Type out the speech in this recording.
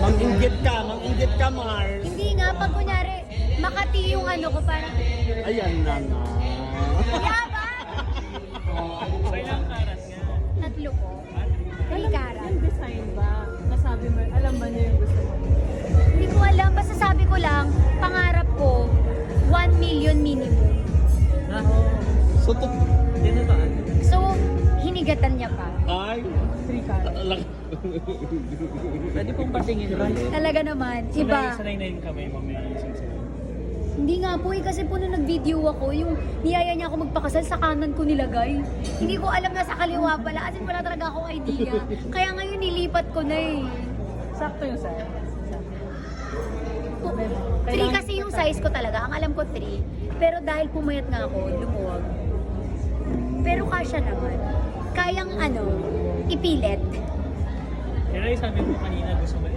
Mang-inggit ka, Mars. Hindi nga, pag kunyari, Makati yung ano ko, parang, Ayan na nga. yaba! Sa ilang karat nga? Tatlo ko. 3 karat. Yung design ba? Nasabi mo, alam ba niya yung gusto mo? Hindi ko alam, basta sabi ko lang, pangarap ko, 1 million minimum. So, to... Tinataan? So, hinigatan niya pa. Ay. 3 karat. Pwede pong patingin ba? Talaga naman, iba. Sanay na yung kamay mo, may isang sanay. Hindi nga po kasi po nung nag-video ako, yung niyaya niya ako magpakasal sa kanan ko nilagay. Hindi ko alam na sa kaliwa pala, as in wala talaga akong idea. Kaya ngayon nilipat ko na eh. Sakto yung size. 3 kasi yung size ko talaga, ang alam ko 3. Pero dahil pumayat nga ako, lumuwag. Pero kasya naman. Kayang ipilit. Kaya sabi mo kanina gusto mo